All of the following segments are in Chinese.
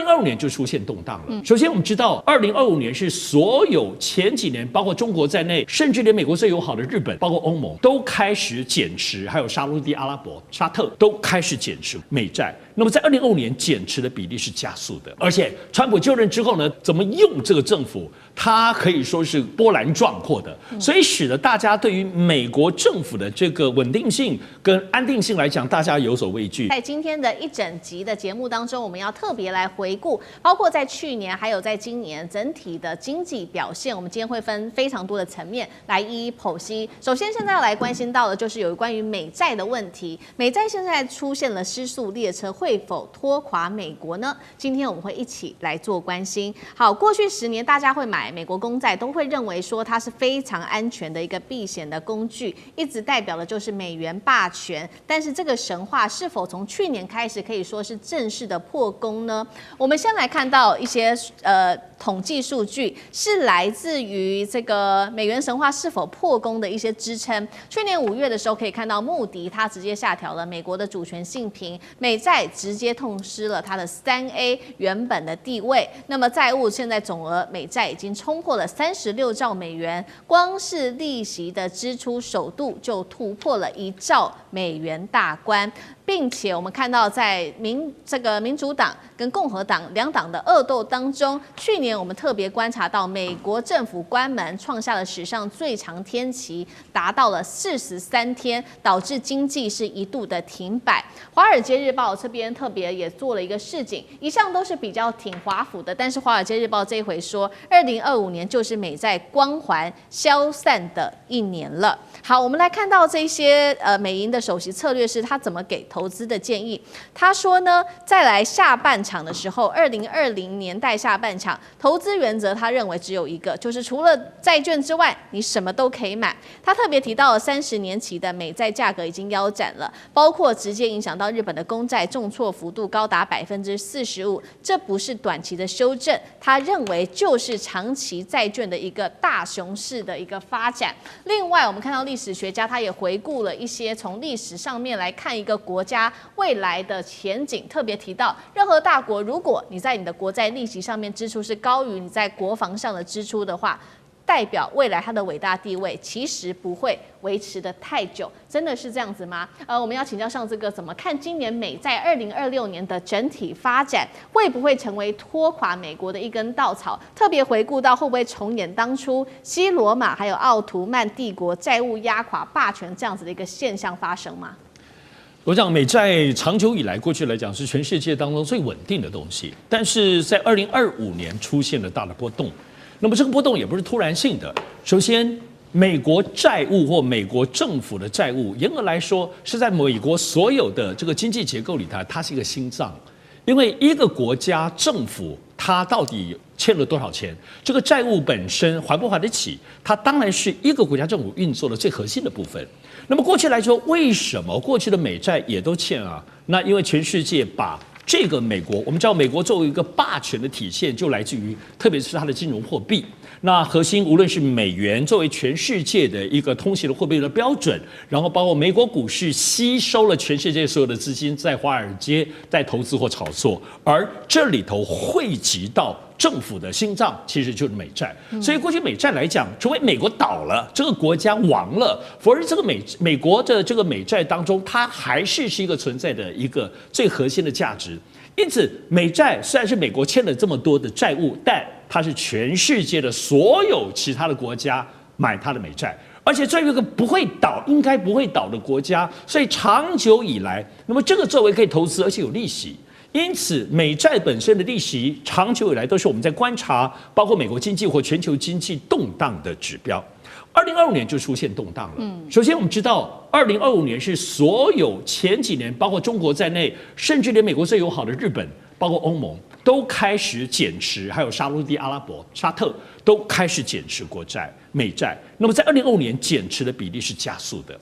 2025年就出现动荡了。首先，我们知道2025年是所有前几年，包括中国在内，甚至连美国最友好的日本，包括欧盟，都开始减持，还有沙特阿拉伯、沙特都开始减持美债。那么在2025年减持的比例是加速的，而且川普就任之后呢，怎么用这个政府，它可以说是波澜壮阔的，所以使得大家对于美国政府的这个稳定性跟安定性来讲，大家有所畏惧。在今天的一整集的节目当中，我们要特别来回顾，包括在去年还有在今年整体的经济表现，我们今天会分非常多的层面来一一剖析。首先，现在要来关心到的就是有关于美债的问题，美债现在出现了失速列车，会否拖垮美国呢？今天我们会一起来做关心。好，过去10年大家会买美国公债，都会认为说它是非常安全的一个避险的工具，一直代表的就是美元霸权。但是这个神话是否从去年开始可以说是正式的破功呢？我们先来看到一些统计数据，是来自于这个美元神话是否破功的一些支撑。去年5月的时候，可以看到穆迪它直接下调了美国的主权信评，美债直接痛失了它的3A 原本的地位。那么债务现在总额美债已经冲破了36兆美元，光是利息的支出首度就突破了1兆美元大关。并且我们看到，在民主党跟共和党两党的恶斗当中，去年我们特别观察到，美国政府关门创下了史上最长天期，达到了43天，导致经济是一度的停摆。华尔街日报这边特别也做了一个示警，一向都是比较挺华府的，但是华尔街日报这一回说，2025年就是美债光环消散的一年了。好，我们来看到这些美银的首席策略师他怎么给投资的建议。他说呢，再来下半场的时候，2020年代下半场投资原则，他认为只有一个，就是除了债券之外，你什么都可以买。他特别提到了30年期的美债价格已经腰斩了，包括直接影响到日本的公债重挫幅度高达45%，这不是短期的修正，他认为就是长期债券的一个大熊市的一个发展。另外，我们看到历史学家他也回顾了一些从历史上面来看一个国家未来的前景，特别提到任何大国，如果你在你的国债利息上面支出是高于你在国防上的支出的话，代表未来它的伟大地位其实不会维持的太久，真的是这样子吗？我们要请教上这个怎么看今年美债2026年的整体发展，会不会成为拖垮美国的一根稻草？特别回顾到会不会重演当初西罗马还有奥图曼帝国债务压垮霸权这样子的一个现象发生吗？我想美债长久以来，过去来讲是全世界当中最稳定的东西，但是在2025年出现了大的波动。那么这个波动也不是突然性的。首先，美国债务或美国政府的债务，严格来说是在美国所有的这个经济结构里头，它是一个心脏。因为一个国家政府它到底欠了多少钱，这个债务本身还不还得起，它当然是一个国家政府运作的最核心的部分。那么过去来说，为什么过去的美债也都欠啊？那因为全世界把这个美国，我们知道美国作为一个霸权的体现，就来自于特别是它的金融货币。那核心无论是美元作为全世界的一个通行的货币的标准，然后包括美国股市吸收了全世界所有的资金在华尔街在投资或炒作，而这里头汇集到政府的心脏其实就是美债。所以过去美债来讲，除非美国倒了，这个国家亡了，否则这个美国的这个美债当中，它还是一个存在的一个最核心的价值。因此，美债虽然是美国欠了这么多的债务，但它是全世界的所有其他的国家买它的美债，而且作为一个不会倒、应该不会倒的国家，所以长久以来，那么这个作为可以投资，而且有利息。因此，美债本身的利息长久以来都是我们在观察，包括美国经济或全球经济动荡的指标。2025年就出现动荡了。首先，我们知道2025年是所有前几年，包括中国在内，甚至连美国最友好的日本，包括欧盟，都开始减持，还有沙特阿拉伯、沙特都开始减持国债、美债。那么在2025年减持的比例是加速的。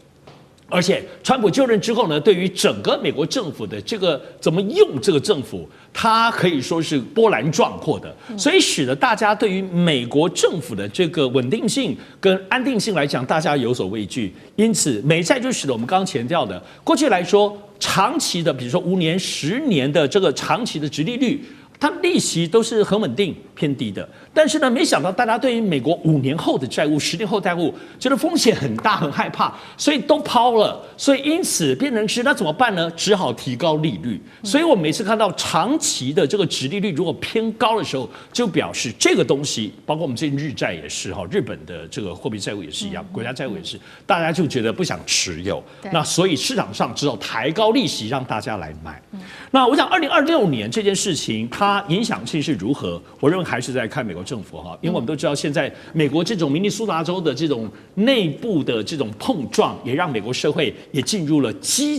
而且，川普就任之后呢，对于整个美国政府的这个怎么用这个政府，它可以说是波澜壮阔的，所以使得大家对于美国政府的这个稳定性跟安定性来讲，大家有所畏惧。因此，美债就使得我们刚刚强调的，过去来说长期的，比如说5年、10年的这个长期的殖利率，它利息都是很稳定偏低的。但是呢，没想到大家对于美国5年后的债务、10年后债务觉得风险很大，很害怕，所以都抛了。所以因此变成是那怎么办呢？只好提高利率。所以我每次看到长期的这个殖利率如果偏高的时候，就表示这个东西，包括我们最近日债也是哈，日本的这个货币债务也是一样，国家债务也是，大家就觉得不想持有。那所以市场上只好抬高利息让大家来买。那我想2026年这件事情它影响性是如何？我认为还是在看美国政府哈，因为我们都知道现在美国这种明尼苏达州的这种内部的这种碰撞，也让美国社会也进入了逼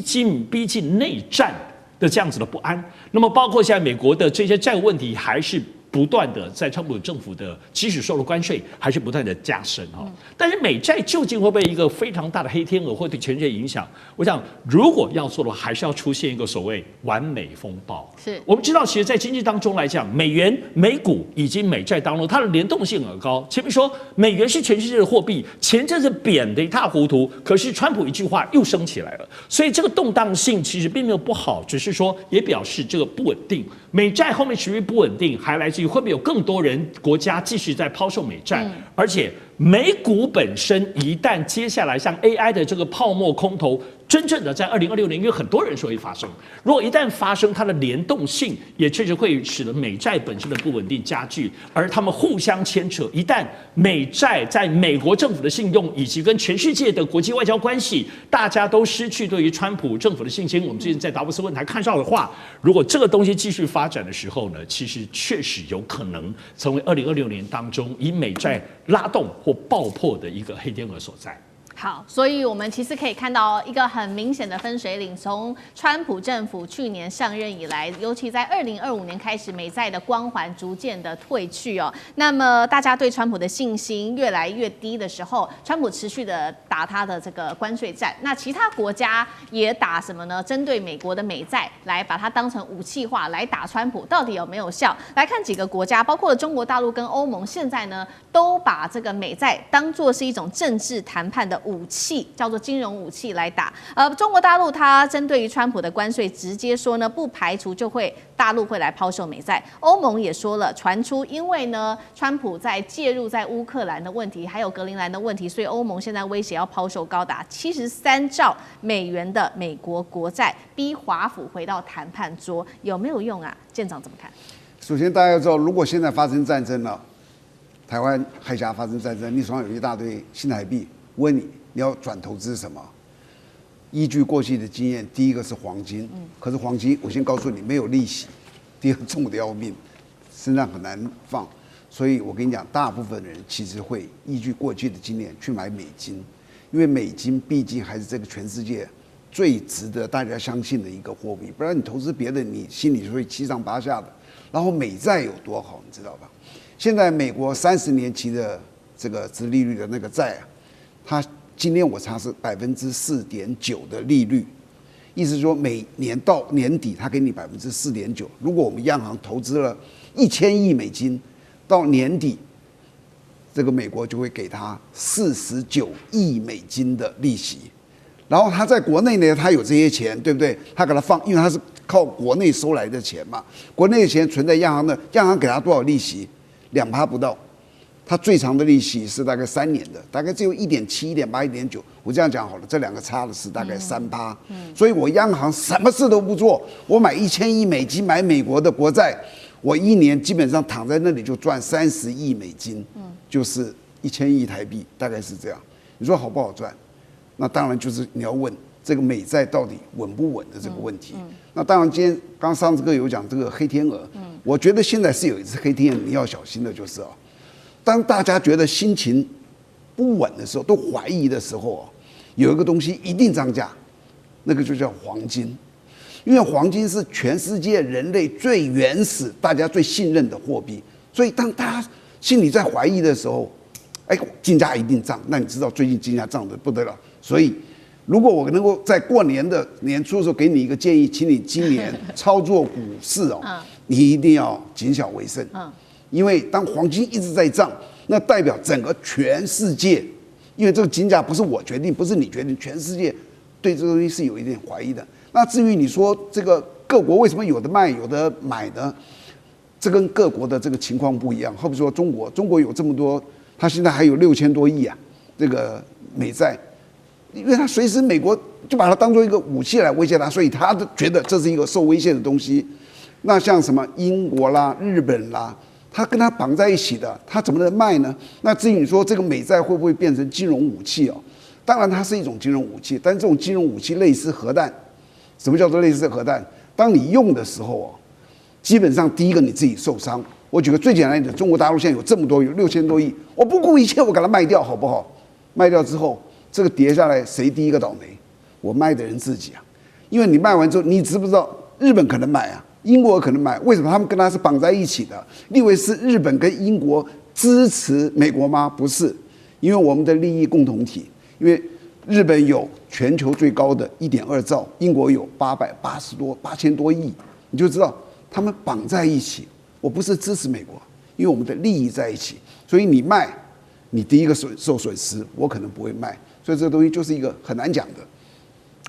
近内战的这样子的不安。那么包括现在美国的这些债务问题还是不断的在川普政府的即使收了关税，还是不断的加深哈。但是美债究竟会不会一个非常大的黑天鹅，会对全世界影响？我想，如果要做的话，还是要出现一个所谓完美风暴。是我们知道，其实，在经济当中来讲，美元、美股以及美债当中，它的联动性很高。前面说美元是全世界的货币，前阵子贬得一塌糊涂，可是川普一句话又升起来了，所以这个动荡性其实并没有不好，只是说也表示这个不稳定。美债后面持续不稳定，还来自于会不会有更多国家继续在抛售美债，而且美股本身一旦接下来像 AI 的这个泡沫空头，真正的在2026年，因为很多人说会发生，如果一旦发生，它的联动性也确实会使得美债本身的不稳定加剧，而他们互相牵扯。一旦美债在美国政府的信用以及跟全世界的国际外交关系，大家都失去对于川普政府的信心，我们最近在达沃斯论坛看到的话，如果这个东西继续发展的时候呢，其实确实有可能成为2026年当中以美债拉动或爆破的一个黑天鹅所在。好，所以我们其实可以看到一个很明显的分水岭，从川普政府去年上任以来，尤其在2025年开始，美债的光环逐渐的褪去哦。那么大家对川普的信心越来越低的时候，川普持续的打他的这个关税战，那其他国家也打什么呢？针对美国的美债来把它当成武器化来打川普，到底有没有效？来看几个国家，包括了中国大陆跟欧盟，现在呢都把这个美债当作是一种政治谈判的武器，叫做金融武器来打。中国大陆它针对于川普的关税，直接说呢，不排除大陆会来抛售美债。欧盟也说了，传出因为呢，川普在介入在乌克兰的问题，还有格陵兰的问题，所以欧盟现在威胁要抛售高达73兆美元的美国国债，逼华府回到谈判桌，有没有用啊？舰长怎么看？首先，大家要知道，如果现在发生战争了，台湾海峡发生战争，你手上有一大堆新台币，问你要转投资什么？依据过去的经验，第一个是黄金，可是黄金我先告诉你没有利息，第二重的要命，身上很难放，所以我跟你讲，大部分人其实会依据过去的经验去买美金，因为美金毕竟还是这个全世界最值得大家相信的一个货币，不然你投资别的，你心里会七上八下的。然后美债有多好，你知道吧？现在美国30年期的这个殖利率的那个债啊，它今天我查是4.9%的利率，意思说每年到年底它给你4.9%。如果我们央行投资了1000亿美金，到年底这个美国就会给他49亿美金的利息。然后他在国内呢，他有这些钱，对不对？他给他放，因为他是靠国内收来的钱嘛，国内的钱存在央行的，央行给他多少利息？2%不到。它最长的利息是大概3年的，大概只有1.7、1.8、1.9。我这样讲好了，这两个差的是大概3%。所以我央行什么事都不做，我买1000亿美金买美国的国债，我一年基本上躺在那里就赚30亿美金，就是1000亿台币，大概是这样。你说好不好赚？那当然就是你要问这个美债到底稳不稳的这个问题。那当然，今天刚上次课有讲这个黑天鹅，我觉得现在是有一只黑天鹅，你要小心的就是啊，当大家觉得心情不稳的时候，都怀疑的时候，有一个东西一定涨价，那个就叫黄金，因为黄金是全世界人类最原始、大家最信任的货币，所以当大家心里在怀疑的时候，金价一定涨。那你知道最近金价涨得不得了，所以如果我能够在过年的年初的时候给你一个建议，请你今年操作股市你一定要谨小为慎。因为当黄金一直在涨，那代表整个全世界，因为这个金价不是我决定，不是你决定，全世界对这个东西是有一点怀疑的。那至于你说这个各国为什么有的卖有的买呢？这跟各国的这个情况不一样。好比说中国有这么多，它现在还有6000多亿啊，这个美债，因为它随时美国就把它当做一个武器来威胁它，所以他觉得这是一个受威胁的东西。那像什么英国啦、日本啦，它跟它绑在一起的，它怎么能卖呢？那至于你说这个美债会不会变成金融武器哦？当然它是一种金融武器，但这种金融武器类似核弹。什么叫做类似核弹？当你用的时候哦，基本上第一个你自己受伤。我举个最简单的，中国大陆现在有这么多，有6000多亿，我不顾一切我给它卖掉，好不好？卖掉之后，这个跌下来，谁第一个倒霉？我卖的人自己啊，因为你卖完之后，你知不知道日本可能买啊，英国可能买？为什么他们跟它是绑在一起的？你以为是日本跟英国支持美国吗？不是，因为我们的利益共同体，因为日本有全球最高的1.2兆，英国有8000多亿，你就知道他们绑在一起。我不是支持美国，因为我们的利益在一起，所以你卖，你第一个受损失，我可能不会卖，所以这个东西就是一个很难讲的。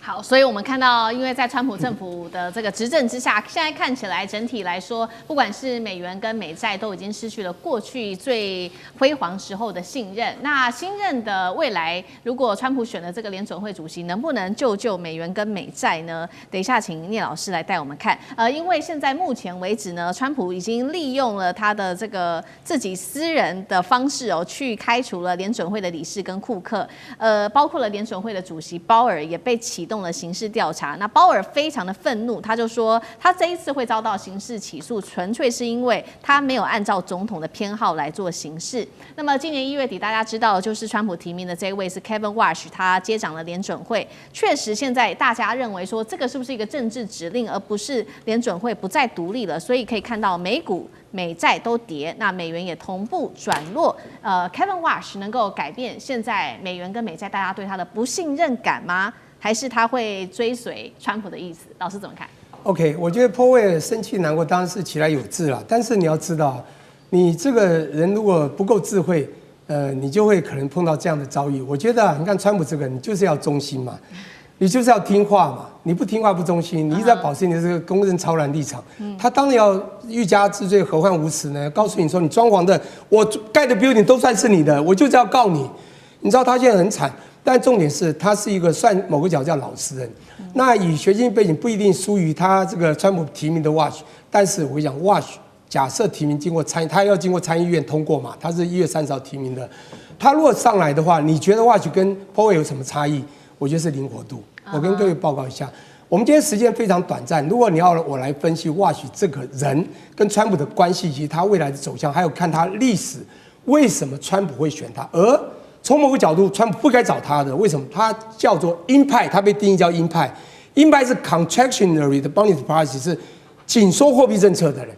好，所以我们看到，因为在川普政府的这个执政之下，现在看起来整体来说，不管是美元跟美债都已经失去了过去最辉煌时候的信任。那新任的未来，如果川普选了这个联准会主席，能不能救美元跟美债呢？等一下，请聂老师来带我们看。因为现在目前为止呢，川普已经利用了他的这个自己私人的方式哦，去开除了联准会的理事跟库克，包括了联准会的主席鲍尔也被启动了刑事调查。那鲍尔非常的愤怒，他就说他这一次会遭到刑事起诉，纯粹是因为他没有按照总统的偏好来做行事。那么今年1月底，大家知道就是川普提名的这位是 Kevin Warsh， 他接掌了联准会。确实，现在大家认为说这个是不是一个政治指令，而不是联准会不再独立了？所以可以看到美股、美债都跌，那美元也同步转弱。Kevin Warsh 能够改变现在美元跟美债大家对他的不信任感吗？还是他会追随川普的意思？老师怎么看 ？OK， 我觉得波威尔生气难过当然是其来有自啦，但是你要知道，你这个人如果不够智慧，你就会可能碰到这样的遭遇。我觉得你看川普这个人，你就是要忠心嘛，你就是要听话嘛，你不听话不忠心，你一直在保持你的这个公正超然立场。他当然要欲加之罪，何患无辞呢？告诉你说，你装潢的，我盖的 building 都算是你的，我就是要告你。你知道他现在很惨。但重点是，他是一个算某个角叫老实人，那以学经背景不一定输于他这个川普提名的 Warsh， 但是我跟你讲 ，Warsh 假设提名经过他要经过参议院通过嘛，他是1月30号提名的，他如果上来的话，你觉得 Warsh 跟 Powell 有什么差异？我觉得是灵活度。我跟各位报告一下，我们今天时间非常短暂，如果你要我来分析 Warsh 这个人跟川普的关系以及他未来的走向，还有看他历史为什么川普会选他，而从某个角度，川普不该找他的，为什么？他叫做鹰派，他被定义叫鹰派。鹰派是 contractionary 的 monetary policy， 是紧缩货币政策的人。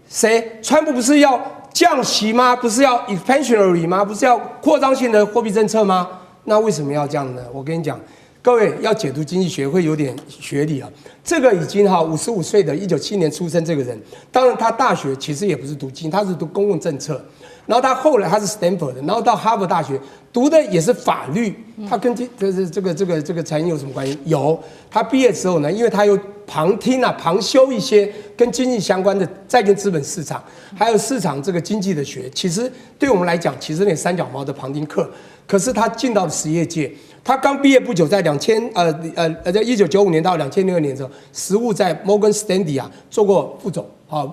谁？川普不是要降息吗？不是要 expansionary 吗？不是要扩张性的货币政策吗？那为什么要这样呢？我跟你讲，各位要解读经济学会有点学理啊。这个已经55岁的1970年出生这个人，当然他大学其实也不是读经，他是读公共政策。然后他后来他是 Stanford 的，然后到哈佛大学读的也是法律，他跟这个财经有什么关系？有，他毕业之后呢，因为他有旁修一些跟经济相关的债券资本市场，还有市场这个经济的学，其实对我们来讲，其实那三脚猫的旁听课。可是他进到了实业界，他刚毕业不久，在1995年到2006年的时候，实务在 Morgan Stanley 做过副总。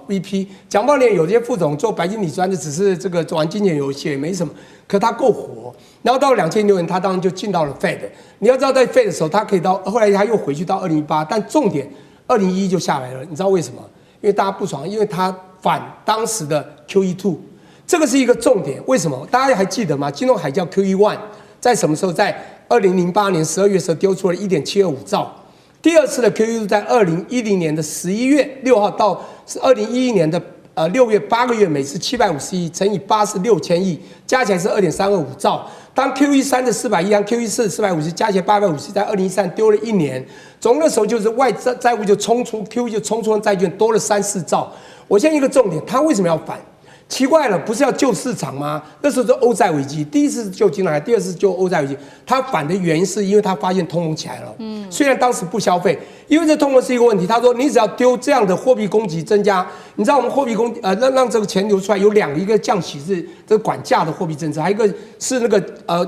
VP 讲到连有些副总做白金理专的，只是这个玩金钱游戏也没什么，可他够活。然后到2006年，他当然就进到了 Fed。你要知道，在 Fed 的时候，他可以到后来他又回去到2018，但重点2011就下来了。你知道为什么？因为大家不爽，因为他反当时的 QE2， 这个是一个重点。为什么？大家还记得吗？金融海啸 QE1 在什么时候？在2008年12月的时候丢出了1.725兆。第二次的 QE 在2010年的11月6号到2011年的6月8个月，每次750亿乘以8是6000亿，加起来是2.325兆。当 QE3 的400亿和 QE4 的450加起来850，在2013丢了1年，总那时候就是外债务就冲出 ，QE 就冲出债券多了3-4兆。我现在一个重点，他为什么要反？奇怪了，不是要救市场吗？那时候是欧债危机，第一次是救金融海，第二次是救欧债危机。他反的原因是因为他发现通膨起来了。虽然当时不消费，因为这通膨是一个问题。他说你只要丢这样的货币供给增加，你知道我们货币让这个钱流出来有两个，一个降息是这个管价的货币政策，还有一个是那个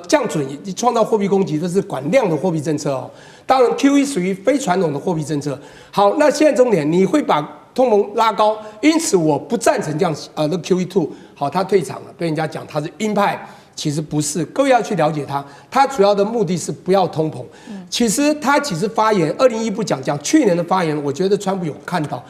降准创造货币供给，这是管量的货币政策哦。当然 QE 属于非传统的货币政策。好，那现在重点你会把通膨拉高，因此我不赞成这样那 QE2 好，他退场了，被人家讲他是鹰派，其实不是，各位要去了解他主要的目的是不要通膨。其实他发言2011不讲去年的发言，我觉得川普有看到，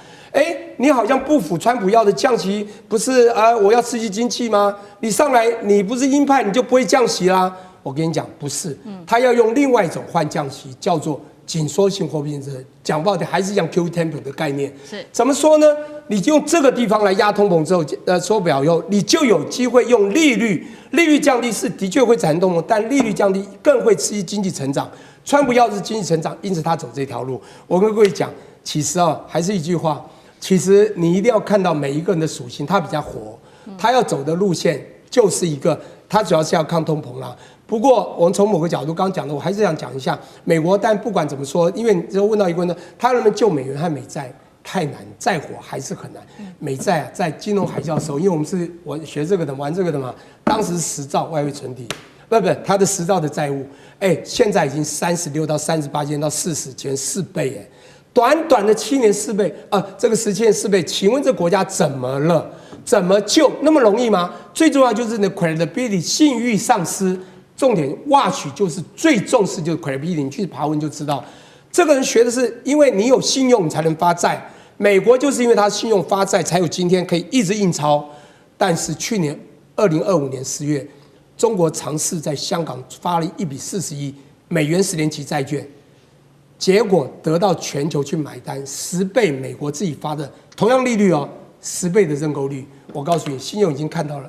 你好像不符川普要的降息，不是我要刺激经济吗？你上来你不是鹰派，你就不会降息啦。我跟你讲，不是，他要用另外一种换降息，叫做紧缩性货币政策。讲不好听，还是像 QE temper 的概念。是怎么说呢？你用这个地方来压通膨之后，缩表以后，你就有机会用利率降低是的确会产生通膨，但利率降低更会刺激经济成长。川普要的是经济成长，因此他走这条路。我跟各位讲，其实还是一句话，其实你一定要看到每一个人的属性，他比较活，他要走的路线就是一个，他主要是要抗通膨啦。不过，我们从某个角度刚刚讲的，我还是想讲一下美国。但不管怎么说，因为你只要问到一个问题，他能不能救美元和美债太难，再火还是很难。美债在金融海啸的时候，因为我学这个的，玩这个的嘛，当时10兆外汇存底，不，它的10兆的债务，现在已经36到38件到40前4倍，短短的7年4倍这个17年4倍，请问这国家怎么了？怎么救？那么容易吗？最重要就是你的 credibility 信誉丧失。重点watch就是最重视就是 credibility， 你去爬文就知道，这个人学的是因为你有信用你才能发债，美国就是因为他信用发债才有今天可以一直印钞。但是去年2025年10月，中国尝试在香港发了1笔40亿美元10年期债券，结果得到全球去买单，10倍美国自己发的同样利率10倍的认购率。我告诉你，信用已经看到了。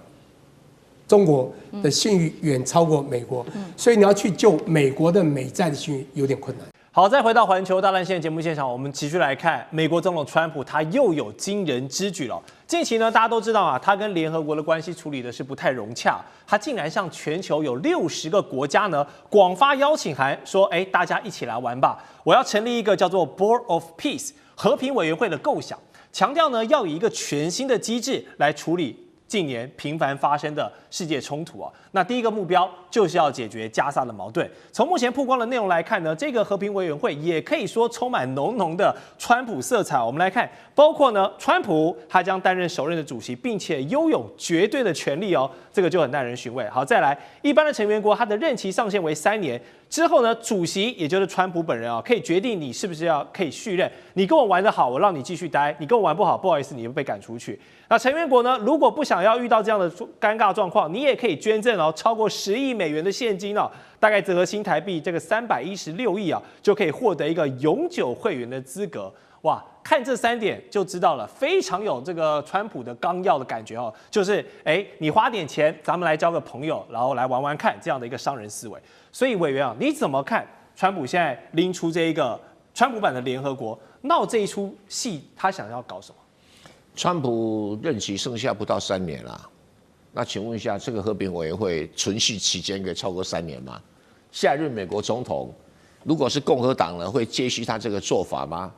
中国的信誉远超过美国，所以你要去救美国的美债的信誉有点困难。好，再回到环球大乱线节目现场，我们继续来看美国总统川普，他又有惊人之举了。近期呢，大家都知道他跟联合国的关系处理的是不太融洽，他竟然向全球有60个国家呢广发邀请函，说，大家一起来玩吧，我要成立一个叫做 Board of Peace 和平委员会的构想，强调呢要以一个全新的机制来处理近年频繁发生的世界冲突那第一个目标就是要解决加沙的矛盾。从目前曝光的内容来看呢，这个和平委员会也可以说充满浓浓的川普色彩。我们来看，包括呢，川普他将担任首任的主席，并且拥有绝对的权力这个就很耐人寻味。好，再来，一般的成员国他的任期上限为3年。之后呢，主席也就是川普本人可以决定你是不是可以续任。你跟我玩得好，我让你继续待；你跟我玩不好，不好意思，你会被赶出去。那成员国呢，如果不想要遇到这样的尴尬状况，你也可以捐赠超过10亿美元的现金大概折合新台币这个316亿就可以获得一个永久会员的资格。哇，看这3点就知道了，非常有这个川普的纲要的感觉就是你花点钱，咱们来交个朋友，然后来玩玩看这样的一个商人思维。所以委员你怎么看川普现在拎出这一个川普版的联合国闹这一出戏，他想要搞什么？川普任期剩下不到3年啦，那请问一下，这个和平委员会存续期间可以超过3年吗？下一任美国总统如果是共和党呢，会接续他这个做法吗？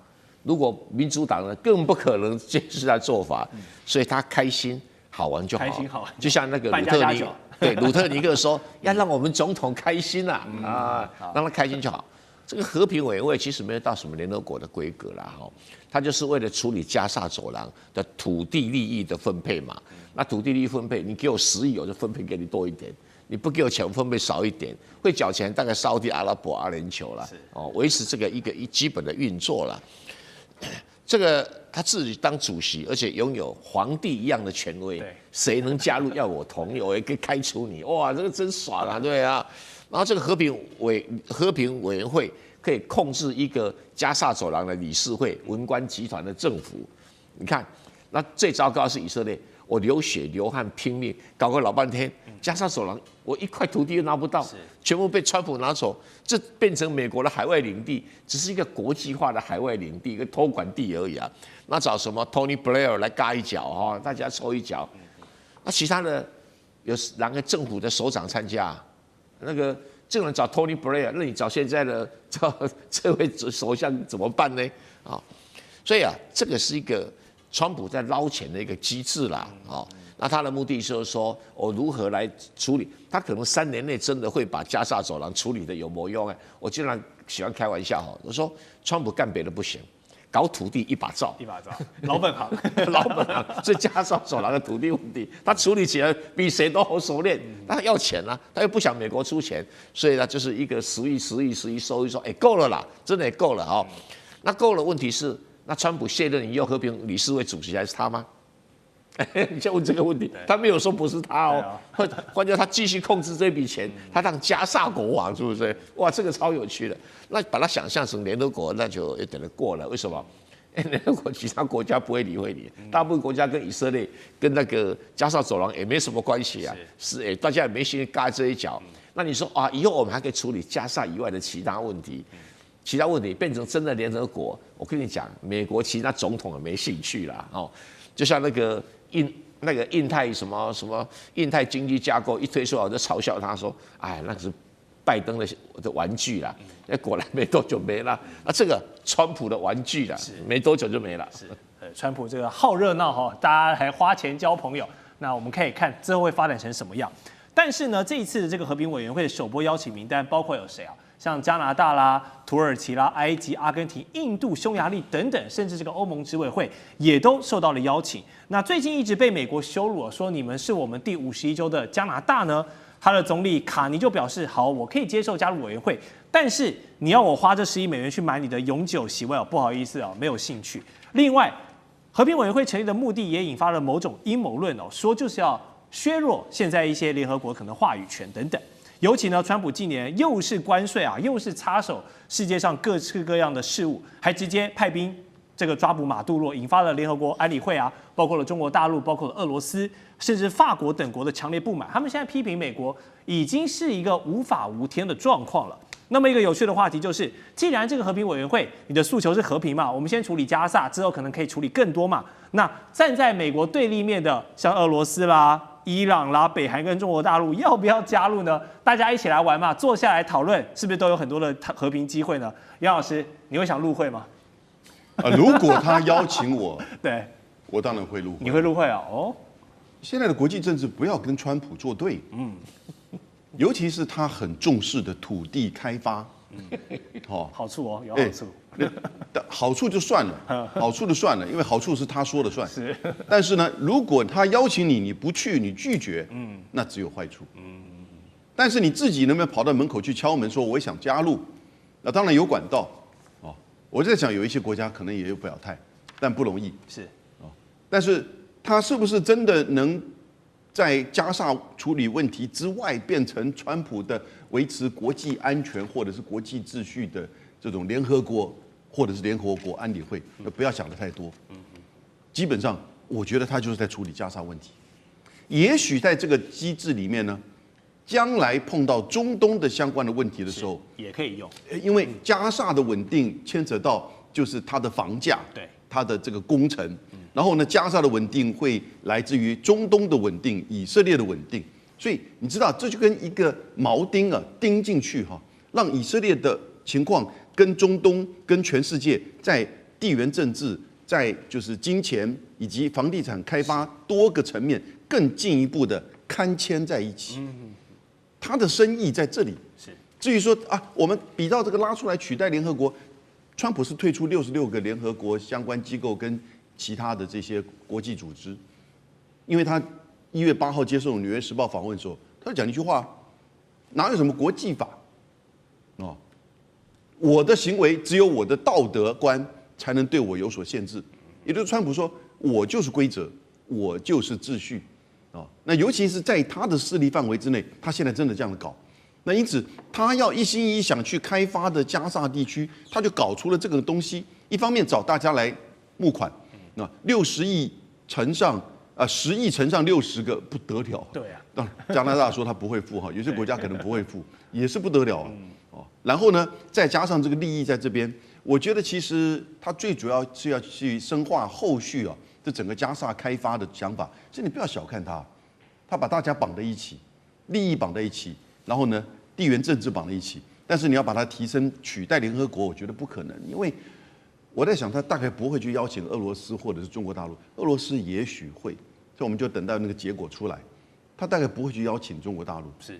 如果民主党呢，更不可能接续他做法，所以他开心好玩就好，开心好玩，就像那个鲁特尼，对，鲁特尼克说要让我们总统开心让他开心就好。这个和平委员会其实没有到什么联合国的规格啦，它就是为了处理加沙走廊的土地利益的分配嘛。那土地利益分配，你给我10亿，我就分配给你多一点；你不给我钱，我分配少一点。会缴钱大概沙特阿拉伯、阿联酋了，维持这个一个基本的运作了。这个他自己当主席，而且拥有皇帝一样的权威，谁能加入要我同意，我也可以开除你。哇，这个真爽啊，对啊。然后这个和平委员会可以控制一个加沙走廊的理事会、文官集团的政府。你看，那最糟糕的是以色列，我流血流汗拼命搞个老半天，加沙走廊我1块土地都拿不到，全部被川普拿走，这变成美国的海外领地，只是一个国际化的海外领地，一个托管地而已啊。那找什么 Tony Blair 来嘎一脚大家抽一脚。那其他的有哪个政府的首长参加？那个这种人找 Tony Blair， 那你找现在的这位首相怎么办呢？啊，所以啊，这个是一个川普在捞钱的一个机制啦，啊。那他的目的就是说，我如何来处理？他可能3年内真的会把加沙走廊处理的有没用？我经常喜欢开玩笑哈，我说川普干别的不行，搞土地一把照，老本行，老本行。所以加沙走廊的土地问题，他处理起来比谁都好熟练。他要钱啊，他又不想美国出钱，所以呢，就是一个10亿收一收，够了啦，真的也够了哦。那够了，问题是，那川普卸任以后，和平理事会主席还是他吗？你先问这个问题，他没有说不是他哦，换句他继续控制这笔钱，他当加沙国王，是不是？哇，这个超有趣的。那把它想象成联合国，那就有点过了。为什么？联合国其他国家不会理会你，大部分国家跟以色列、跟那个加沙走廊也没什么关系啊，是大家也没兴趣尬这一脚。那你说啊，以后我们还可以处理加沙以外的其他问题，其他问题变成真的联合国，我跟你讲，美国其他总统也没兴趣啦，哦，就像那个印太什么印太经济架构一推出来，我就嘲笑他说，哎，那是拜登的玩具啦，果然没多久没了。那这个川普的玩具啦，没多久就没了。是，川普这个好热闹哈，大家还花钱交朋友。那我们可以看之后会发展成什么样。但是呢，这一次的这个和平委员会的首波邀请名单包括有谁啊？像加拿大啦、土耳其啦、埃及、阿根廷、印度、匈牙利等等，甚至这个欧盟执委会也都受到了邀请。那最近一直被美国羞辱，说你们是我们第51州的加拿大呢，他的总理卡尼就表示，好，我可以接受加入委员会，但是你要我花这10亿美元去买你的永久席位哦，不好意思哦，没有兴趣。另外，和平委员会成立的目的也引发了某种阴谋论哦，说就是要削弱现在一些联合国可能话语权等等。尤其呢，川普近年又是关税啊，又是插手世界上各式各样的事务，还直接派兵这个抓捕马杜罗，引发了联合国安理会啊，包括了中国大陆，包括了俄罗斯，甚至法国等国的强烈不满。他们现在批评美国已经是一个无法无天的状况了。那么一个有趣的话题就是，既然这个和平委员会你的诉求是和平嘛，我们先处理加沙，之后可能可以处理更多嘛。那站在美国对立面的，像俄罗斯啦、伊朗啦、北韩跟中国大陆，要不要加入呢？大家一起来玩嘛，坐下来讨论，是不是都有很多的和平机会呢？杨老师，你会想入会吗？如果他邀请我，对，我当然会入会。你会入会啊？哦，现在的国际政治不要跟川普作对，尤其是他很重视的土地开发，好处哦，有好处。好处就算了，好处就算了，因为好处是他说了算。是，但是呢，如果他邀请你，你不去，你拒绝，那只有坏处。但是你自己能不能跑到门口去敲门说我也想加入？那当然有管道。我在想有一些国家可能也有表态，但不容易。是，但是他是不是真的能在加沙处理问题之外，变成川普的维持国际安全或者是国际秩序的这种联合国或者是联合国安理会？不要想得太多。基本上，我觉得他就是在处理加沙问题。也许在这个机制里面呢，将来碰到中东的相关的问题的时候，也可以用，因为加沙的稳定牵扯到就是它的房价，对，它的这个工程，然后呢，加沙的稳定会来自于中东的稳定、以色列的稳定，所以你知道，这就跟一个铆钉啊钉进去哈，让以色列的情况跟中东、跟全世界在地缘政治、在就是金钱以及房地产开发多个层面更进一步的龛嵌在一起。他的深意在这里。是。至于说啊，我们比到这个拉出来取代联合国，川普是退出66个联合国相关机构跟其他的这些国际组织，因为他1月8号接受《纽约时报》访问的时候，他就讲一句话：哪有什么国际法？我的行为只有我的道德观才能对我有所限制。也就是川普说，我就是规则，我就是秩序。那尤其是在他的势力范围之内，他现在真的这样的搞。那因此，他要一心一意想去开发的加沙地区，他就搞出了这个东西。一方面找大家来募款，那60亿乘上10亿乘上60个不得了。对啊，当然加拿大说他不会付哈，有些国家可能不会付，也是不得了。然后呢，再加上这个利益在这边，我觉得其实他最主要是要去深化后续这整个加沙开发的想法。所以你不要小看他，他把大家绑在一起，利益绑在一起，然后呢，地缘政治绑在一起。但是你要把它提升取代联合国，我觉得不可能，因为我在想，他大概不会去邀请俄罗斯或者是中国大陆，俄罗斯也许会，所以我们就等到那个结果出来，他大概不会去邀请中国大陆，是，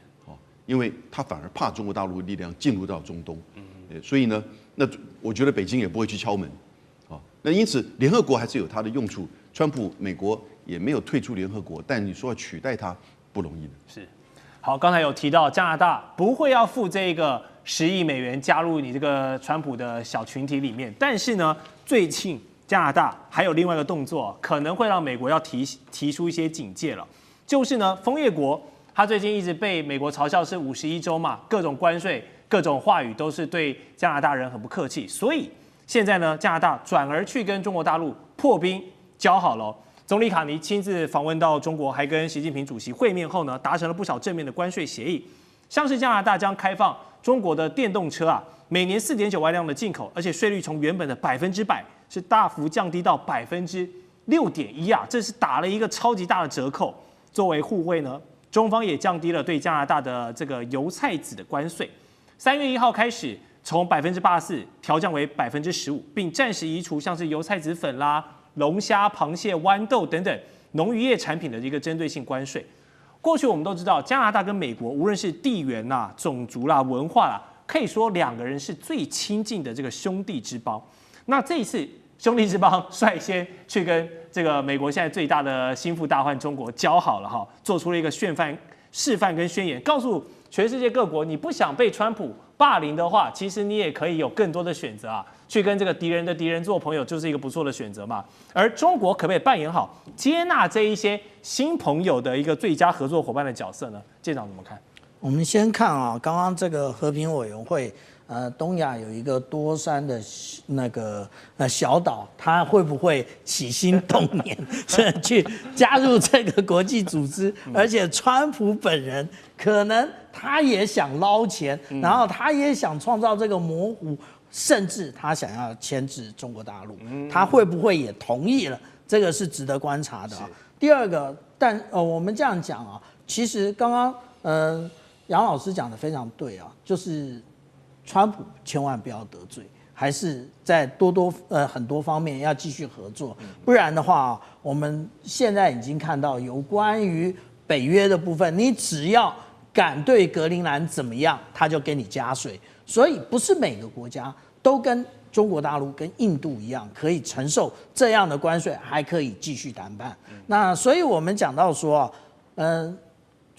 因为他反而怕中国大陆的力量进入到中东，所以呢，那我觉得北京也不会去敲门，那因此联合国还是有它的用处，川普美国也没有退出联合国，但你说要取代它不容易的，是。好，刚才有提到加拿大不会要付这个10亿美元加入你这个川普的小群体里面，但是呢，最近加拿大还有另外一个动作，可能会让美国要提出一些警戒了，就是呢，枫叶国它最近一直被美国嘲笑是51州嘛，各种关税、各种话语都是对加拿大人很不客气，所以现在呢，加拿大转而去跟中国大陆破冰交好了。总理卡尼亲自访问到中国，还跟习近平主席会面后呢，达成了不少正面的关税协议。像是加拿大将开放中国的电动车啊，每年4.9万辆的进口，而且税率从原本的100%是大幅降低到6.1%啊，这是打了一个超级大的折扣。作为互惠呢，中方也降低了对加拿大的这个油菜籽的关税，3月1号开始从84%调降为15%，并暂时移除像是油菜籽粉啦、龙虾、螃蟹、豌豆等等农渔业产品的一个针对性关税。过去我们都知道，加拿大跟美国无论是地缘啦、种族啦、文化啦，可以说两个人是最亲近的这个兄弟之邦。那这一次兄弟之邦率先去跟这个美国现在最大的心腹大患中国交好了哈，做出了一个示范跟宣言，告诉全世界各国，你不想被川普霸凌的话，其实你也可以有更多的选择啊，去跟这个敌人的敌人做朋友，就是一个不错的选择嘛。而中国可不可以扮演好接纳这一些新朋友的一个最佳合作伙伴的角色呢？舰长怎么看？我们先看啊，刚刚这个和平委员会，东亚有一个多山的那个小岛，它会不会起心动念去加入这个国际组织？而且川普本人可能他也想捞钱，然后他也想创造这个模糊，甚至他想要牵制中国大陆，他会不会也同意了？这个是值得观察的啊。第二个，我们这样讲啊，其实刚刚杨老师讲的非常对啊，就是川普千万不要得罪，还是在很多方面要继续合作，不然的话，我们现在已经看到有关于北约的部分，你只要敢对格陵兰怎么样，他就给你加税，所以不是每个国家都跟中国大陆跟印度一样可以承受这样的关税，还可以继续谈判。那所以我们讲到说，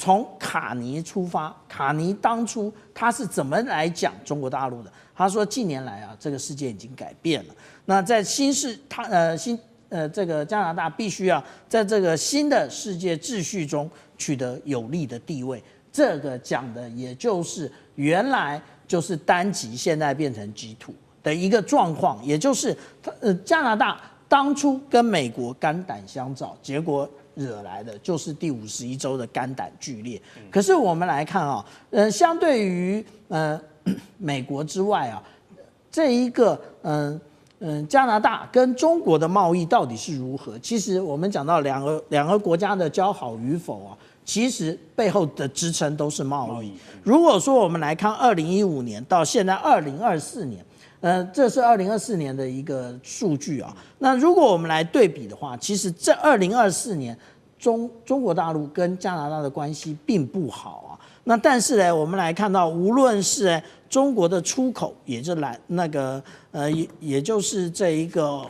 从卡尼出发，卡尼当初他是怎么来讲中国大陆的？他说近年来啊，这个世界已经改变了。那在这个加拿大必须要在这个新的世界秩序中取得有利的地位。这个讲的也就是原来就是单极，现在变成G2的一个状况，也就是加拿大当初跟美国肝胆相照，结果惹来的就是第51州的肝胆俱裂。可是我们来看啊，相对于美国之外啊，这一个加拿大跟中国的贸易到底是如何？其实我们讲到两个国家的交好与否啊，其实背后的支撑都是贸易。如果说我们来看2015年到现在2024年。这是2024年的一个数据啊。那如果我们来对比的话，其实这2024年中国大陆跟加拿大的关系并不好啊。那但是呢，我们来看到，无论是中国的出口，也就是这一个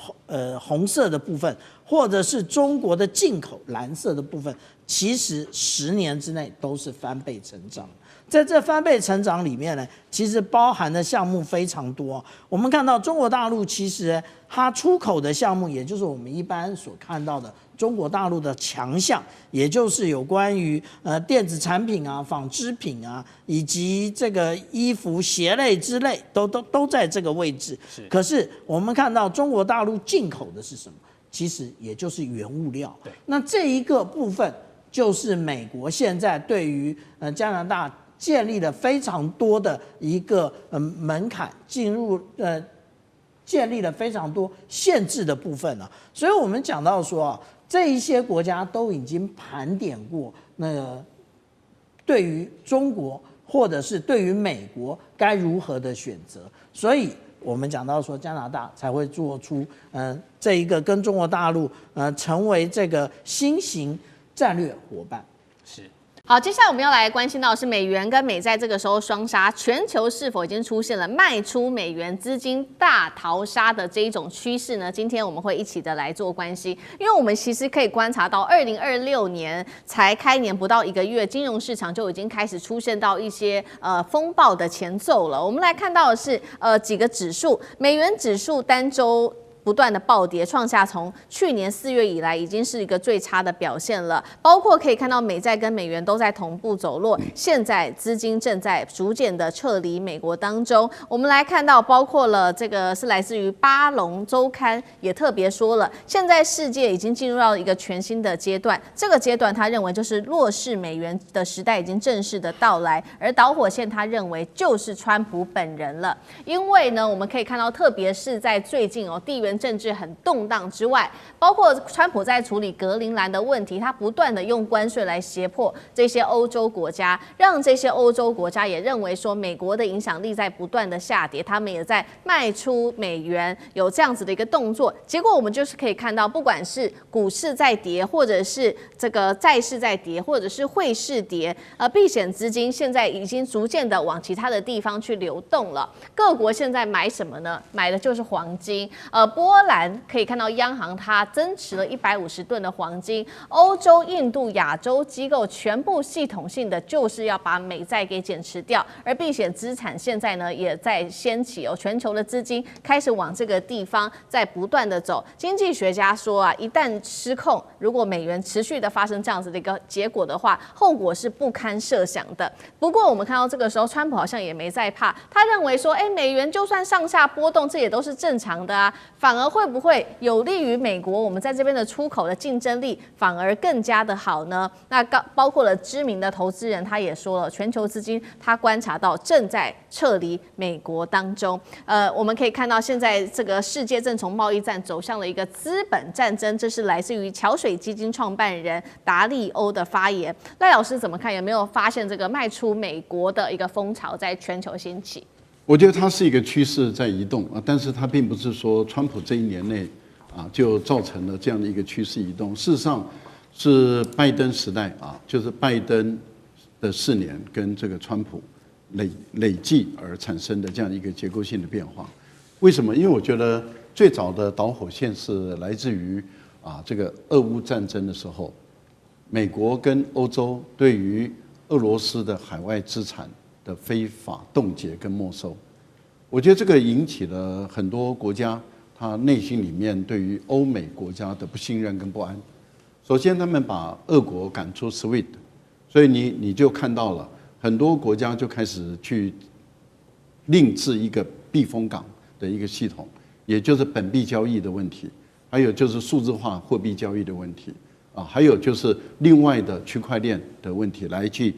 红色的部分，或者是中国的进口蓝色的部分，其实10年之内都是翻倍成长。在这翻倍成长里面呢，其实包含的项目非常多。我们看到中国大陆其实它出口的项目，也就是我们一般所看到的中国大陆的强项，也就是有关于电子产品啊、纺织品啊，以及这个衣服、鞋类之类，都在这个位置。可是我们看到中国大陆进口的是什么？其实也就是原物料。那这一个部分就是美国现在对于加拿大建立了非常多的一个门槛，建立了非常多限制的部分啊。所以我们讲到说啊，这一些国家都已经盘点过那个对于中国或者是对于美国该如何的选择，所以我们讲到说加拿大才会做出这一个跟中国大陆成为这个新型战略伙伴。是。好，接下来我们要来关心到的是美元跟美债这个时候双杀，全球是否已经出现了卖出美元资金大逃杀的这一种趋势呢？今天我们会一起的来做关系，因为我们其实可以观察到，2026年才开年不到1个月，金融市场就已经开始出现到一些风暴的前奏了。我们来看到的是几个指数，美元指数单周不断的暴跌，创下从去年4月以来已经是一个最差的表现了。包括可以看到美债跟美元都在同步走弱，现在资金正在逐渐的撤离美国当中。我们来看到，包括了这个是来自于巴龙周刊也特别说了，现在世界已经进入到一个全新的阶段，这个阶段他认为就是弱势美元的时代已经正式的到来，而导火线他认为就是川普本人了。因为呢，我们可以看到，特别是在最近地缘政治很动荡之外，包括川普在处理格陵兰的问题，他不断的用关税来胁迫这些欧洲国家，让这些欧洲国家也认为说美国的影响力在不断的下跌，他们也在卖出美元，有这样子的一个动作。结果我们就是可以看到，不管是股市在跌，或者是这个债市在跌，或者是汇市跌，避险资金现在已经逐渐的往其他的地方去流动了。各国现在买什么呢？买的就是黄金。波兰可以看到央行它增持了150吨的黄金，欧洲、印度、亚洲机构全部系统性的就是要把美债给减持掉，而避险资产现在呢也在掀起全球的资金开始往这个地方在不断的走。经济学家说啊，一旦失控，如果美元持续的发生这样子的一个结果的话，后果是不堪设想的。不过我们看到这个时候，川普好像也没在怕，他认为说，美元就算上下波动，这也都是正常的啊，反而会不会有利于美国我们在这边的出口的竞争力反而更加的好呢？那包括了知名的投资人他也说了，全球资金他观察到正在撤离美国当中。我们可以看到现在这个世界正从贸易战走向了一个资本战争，这是来自于桥水基金创办人达利欧的发言。赖老师怎么看？有没有发现这个卖出美国的一个风潮在全球兴起？我觉得它是一个趋势在移动啊，但是它并不是说川普这1年内就造成了这样的一个趋势移动。事实上是拜登时代就是拜登的4年跟这个川普累计而产生的这样一个结构性的变化。为什么？因为我觉得最早的导火线是来自于这个俄乌战争的时候，美国跟欧洲对于俄罗斯的海外资产的非法冻结跟没收，我觉得这个引起了很多国家他内心里面对于欧美国家的不信任跟不安。首先，他们把俄国赶出 SWIFT， 所以你就看到了很多国家就开始去另制一个避风港的一个系统，也就是本币交易的问题，还有就是数字化货币交易的问题还有就是另外的区块链的问题，来去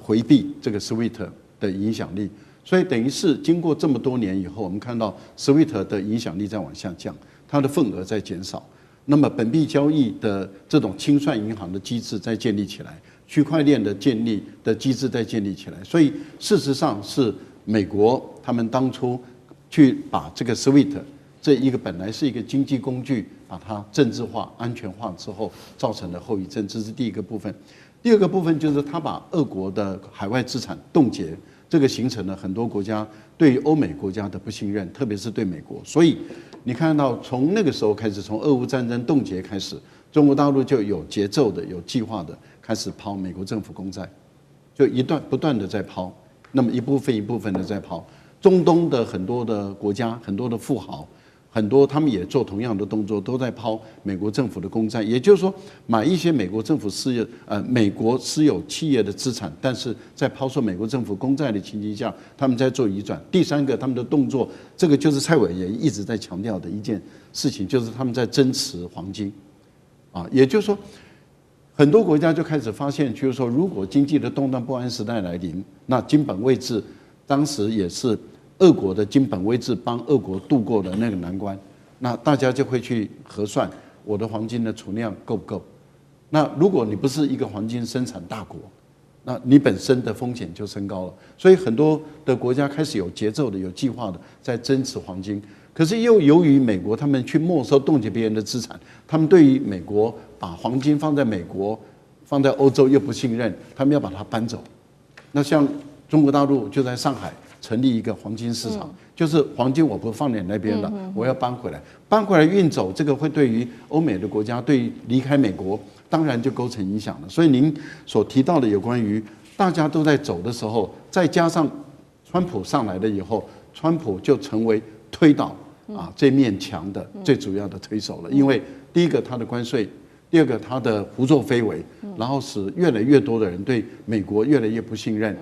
回避这个 SWIFT 的影响力。所以等于是经过这么多年以后，我们看到 SWIFT 的影响力在往下降，它的份额在减少。那么本币交易的这种清算银行的机制在建立起来，区块链的建立的机制在建立起来。所以事实上是美国他们当初去把这个 SWIFT 这一个本来是一个经济工具，把它政治化、安全化之后造成的后遗症，这是第一个部分。第二个部分就是他把俄国的海外资产冻结，这个形成了很多国家对于欧美国家的不信任，特别是对美国。所以你看到从那个时候开始，从俄乌战争冻结开始，中国大陆就有节奏的、有计划的开始抛美国政府公债，就不断的在抛，那么一部分一部分的在抛。中东的很多的国家、很多的富豪，很多他们也做同样的动作，都在抛美国政府的公债，也就是说买一些美国政府美国私有企业的资产，但是在抛售美国政府公债的情形下，他们在做移转。第三个，他们的动作，这个就是蔡委员一直在强调的一件事情，就是他们在增持黄金，也就是说，很多国家就开始发现，就是说，如果经济的动荡不安时代来临，那金本位制当时也是俄国的金本位制帮俄国度过了那个难关，那大家就会去核算，我的黄金的储量够不够？那如果你不是一个黄金生产大国，那你本身的风险就升高了。所以很多的国家开始有节奏的、有计划的在增持黄金。可是又由于美国他们去没收、冻结别人的资产，他们对于美国把黄金放在美国、放在欧洲又不信任，他们要把它搬走。那像中国大陆就在上海成立一个黄金市场，就是黄金我不放在那边了，我要搬回来，搬回来运走，这个会对于欧美的国家，对于离开美国，当然就构成影响了。所以您所提到的有关于大家都在走的时候，再加上川普上来了以后，川普就成为推倒这面墙的最主要的推手了。因为第一个他的关税，第二个他的胡作非为，然后使越来越多的人对美国越来越不信任。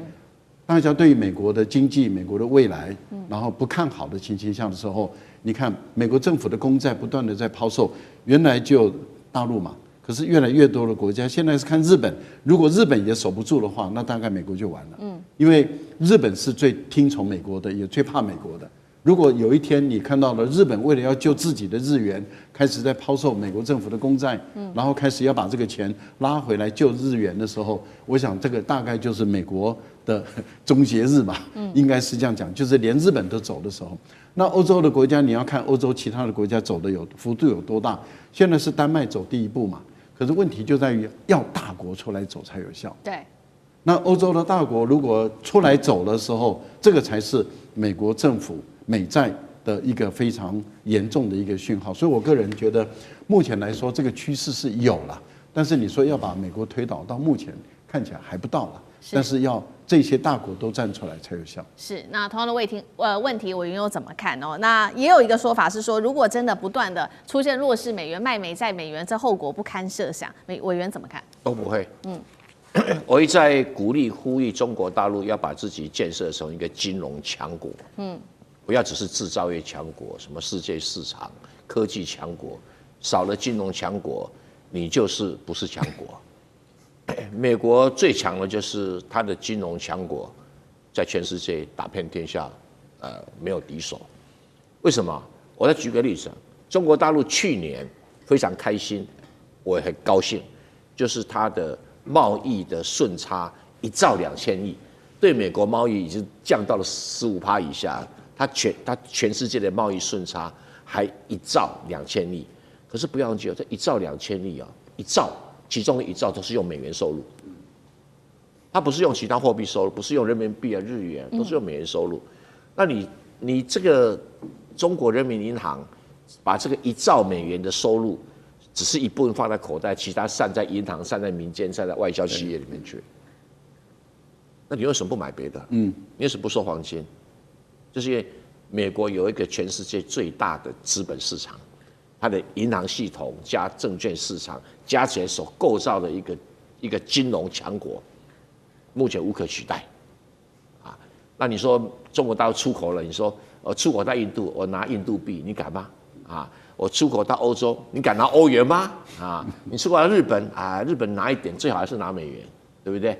大家对于美国的经济、美国的未来，然后不看好的情形下的时候，你看美国政府的公债不断的在抛售，原来就大陆嘛，可是越来越多的国家现在是看日本，如果日本也守不住的话，那大概美国就完了。因为日本是最听从美国的，也最怕美国的。如果有一天你看到了日本为了要救自己的日元，开始在抛售美国政府的公债，然后开始要把这个钱拉回来救日元的时候，我想这个大概就是美国的终结日吧，应该是这样讲，就是连日本都走的时候。那欧洲的国家你要看欧洲其他的国家走的幅度有多大，现在是丹麦走第一步嘛，可是问题就在于要大国出来走才有效。对。那欧洲的大国如果出来走的时候，这个才是美国政府美债的一个非常严重的一个讯号。所以我个人觉得，目前来说这个趋势是有了，但是你说要把美国推倒，到目前看起来还不到了。但是要这些大国都站出来才有效。是，那同样的问题，委员又怎么看哦？那也有一个说法是说，如果真的不断的出现弱势美元、卖美债美元，这后果不堪设想。委员怎么看？都不会。我一再鼓励呼吁中国大陆要把自己建设成一个金融强国，不要只是制造业强国，什么世界市场、科技强国，少了金融强国，你就是不是强国。美国最强的就是它的金融强国，在全世界打遍天下，没有敌手。为什么？我再举个例子，中国大陆去年非常开心，我也很高兴，就是它的贸易的顺差1兆2000亿，对美国贸易已经降到了15%以下，它全世界的贸易顺差还1兆2000亿。可是不要忘记，这1兆2000亿啊，1兆。其中的1兆都是用美元收入，它不是用其他货币收入，不是用人民币啊、日元，都是用美元收入。那你这个中国人民银行把这个1兆美元的收入，只是一部分放在口袋，其他散在银行、散在民间、散在外销企业里面去。那你为什么不买别的？你为什么不收黄金？就是因为美国有一个全世界最大的资本市场。它的银行系统加证券市场加起来所构造的一个金融强国，目前无可取代，那你说中国大陆出口了，你说出口到印度，我拿印度币，你敢吗？我出口到欧洲，你敢拿欧元吗？你出口到日本日本拿一点，最好还是拿美元，对不对？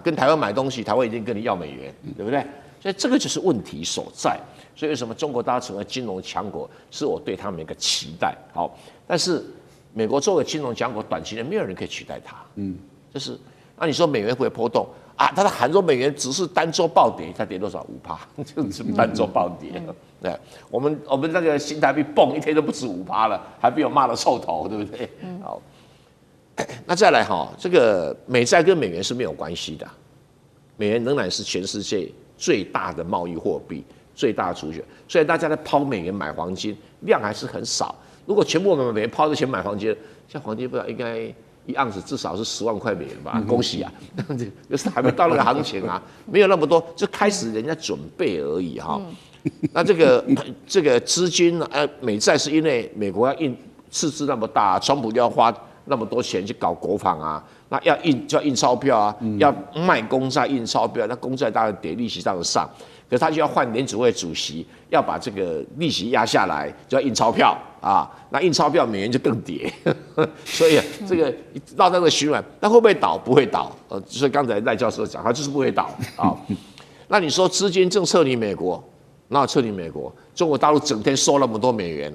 跟台湾买东西，台湾一定跟你要美元，对不对？所以这个就是问题所在。所以为什么中国大陆成为金融强国，是我对他们一个期待。好，但是美国作为金融强国，短期内没有人可以取代它。就是那你说美元会不会波动它的韩洲美元只是单周暴跌，它跌多少5%，就是单周暴跌。对，我们那个新台币蹦一天都不止5%了，还被我骂得臭头，对不对？好，那再来这个美债跟美元是没有关系的，美元仍然是全世界最大的贸易货币。最大的储蓄，所以大家在抛美元买黄金量还是很少。如果全部我们美元抛的钱买黄金，像黄金不知道应该1盎司至少是10万块美元吧？恭喜啊！就是还没到那个行情没有那么多，就开始人家准备而已那这个资金美债是因为美国要赤字那么大，川普要花那么多钱去搞国防那要印钞票要卖公债印钞票，那公债当然跌，利息当然上。可是他就要换联储会主席，要把这个利息压下来，就要印钞票那印钞票美元就更跌，所以这个绕那个循环，那会不会倒？不会倒。就是刚才赖教授讲，他就是不会倒那你说资金正撤离美国，哪有撤离美国？中国大陆整天收那么多美元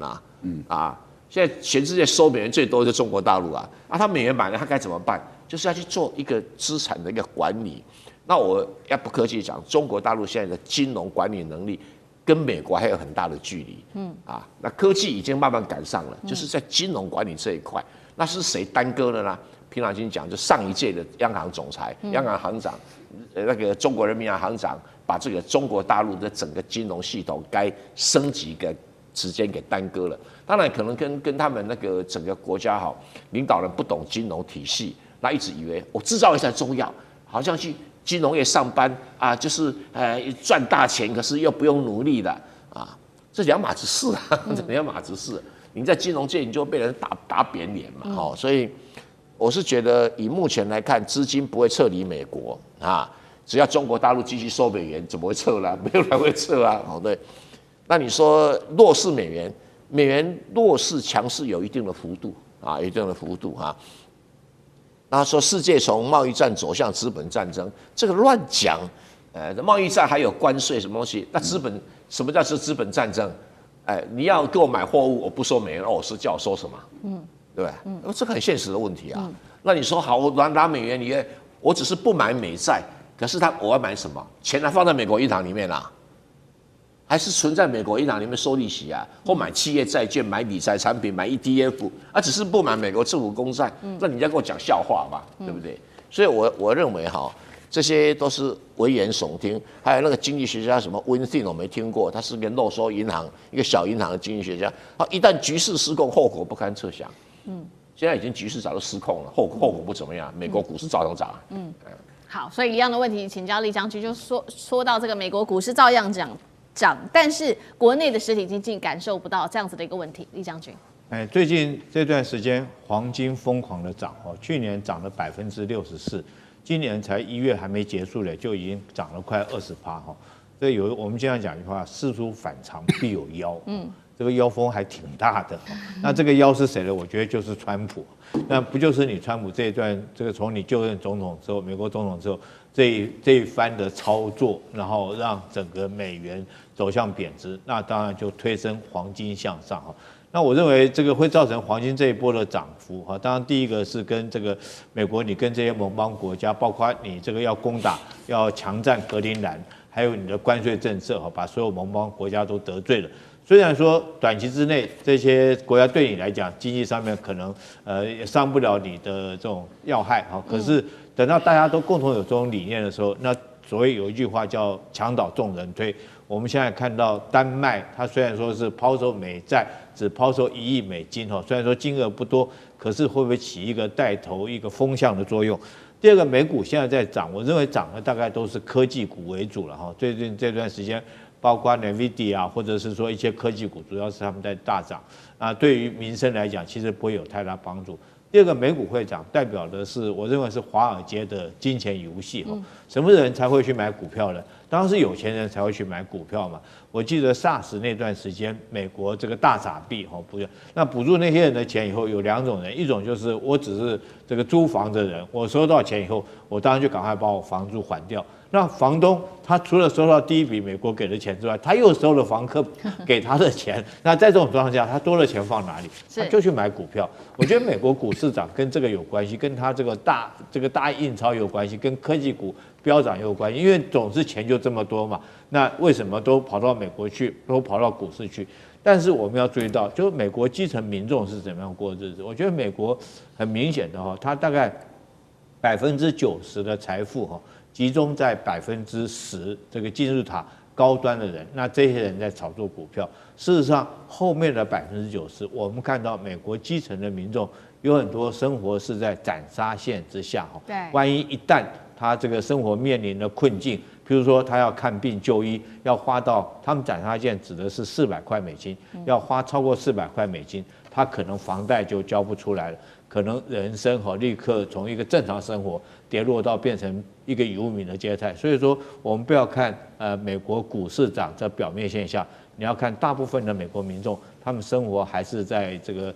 现在全世界收美元最多的是中国大陆啊，他美元买了，他该怎么办？就是要去做一个资产的一个管理。那我要不客气讲，中国大陆现在的金融管理能力跟美国还有很大的距离。那科技已经慢慢赶上了，就是在金融管理这一块，那是谁耽搁了呢？平常心讲，就上一届的央行总裁、央行行长，那个中国人民银行行长，把这个中国大陆的整个金融系统该升级的时间给耽搁了。当然，可能跟他们那个整个国家领导人不懂金融体系，那一直以为制造业才重要，好像去金融业上班啊，就是赚大钱，可是又不用努力的啊，这两码子事啊，这两码子事。你在金融界你就被人打扁脸嘛，所以。我是觉得，以目前来看，资金不会撤离美国啊。只要中国大陆继续收美元，怎么会撤呢？没有人会撤啊。对。那你说弱势美元，美元弱势强势有一定的幅度啊，有一定的幅度啊。那说世界从贸易战走向资本战争，这个乱讲。贸易战还有关税什么东西？那什么叫资本战争？你要给我买货物，我不收美元，是叫我收什么？对吧？这个很现实的问题啊。那你说好，我拿美元，我只是不买美债，可是我要买什么？钱还放在美国银行里面啊，还是存在美国银行里面收利息啊？或买企业债券、买理财产品、买 ETF 啊，只是不买美国政府公债，那你在跟我讲笑话嘛？对不对？所以我认为这些都是危言耸听。还有那个经济学家什么 Weinstein 我没听过，他是个肉收银行一个小银行的经济学家。一旦局势失控，后果不堪设想。现在已经局势早就失控了，后果不怎么样，美国股市照样涨。好，所以一样的问题，请教李将军，就说到这个美国股市照样涨，但是国内的实体经济感受不到这样子的一个问题，李将军。最近这段时间黄金疯狂的涨去年涨了64%，今年才1月还没结束嘞，就已经涨了快20%这我们经常讲一句话，事出反常必有妖。这个妖风还挺大的，那这个妖是谁呢？我觉得就是川普。那不就是你川普这一段，这个从你就任总统之后，美国总统之后，这一番的操作，然后让整个美元走向贬值，那当然就推升黄金向上那我认为这个会造成黄金这一波的涨幅当然第一个是跟这个美国，你跟这些盟邦国家，包括你这个要攻打、要强占格陵兰，还有你的关税政策把所有盟邦国家都得罪了。虽然说短期之内这些国家对你来讲经济上面可能也伤不了你的这种要害可是等到大家都共同有这种理念的时候，那所谓有一句话叫墙倒众人推。我们现在看到丹麦，它虽然说是抛售美债，只抛售1亿美金虽然说金额不多，可是会不会起一个带头一个风向的作用？第二个，美股现在在涨，我认为涨的大概都是科技股为主了最近这段时间。包括 NVIDIA 或者是说一些科技股，主要是他们在大涨对于民生来讲，其实不会有太大帮助。第二个，美股会涨，代表的是我认为是华尔街的金钱游戏什么人才会去买股票呢？当然是有钱人才会去买股票嘛。我记得 SARS 那段时间，美国这个大撒币那补助那些人的钱以后，有2种人，一种就是我只是这个租房的人，我收到钱以后，我当然就赶快把我房租还掉。那房东他除了收到第一笔美国给的钱之外，他又收了房客给他的钱。那在这种状况下，他多了钱放哪里？他就去买股票。我觉得美国股市涨跟这个有关系，跟他这个大印钞有关系，跟科技股飙涨也有关系。因为总是钱就这么多嘛，那为什么都跑到美国去，都跑到股市去？但是我们要注意到，就是美国基层民众是怎么样过日子。我觉得美国很明显的他大概90%的财富集中在10%这个金字塔高端的人，那这些人在炒作股票。事实上，后面的90%，我们看到美国基层的民众有很多生活是在斩杀线之下对，万一一旦他这个生活面临了困境，譬如说他要看病就医，要花到他们斩杀线指的是400块美金，要花超过400块美金，他可能房贷就交不出来了。可能人生立刻从一个正常生活跌落到变成一个游民的阶态。所以说，我们不要看美国股市涨这表面现象，你要看大部分的美国民众，他们生活还是在这个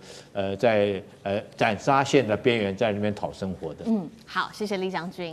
斩杀线的边缘，在那边讨生活的。好，谢谢李将军。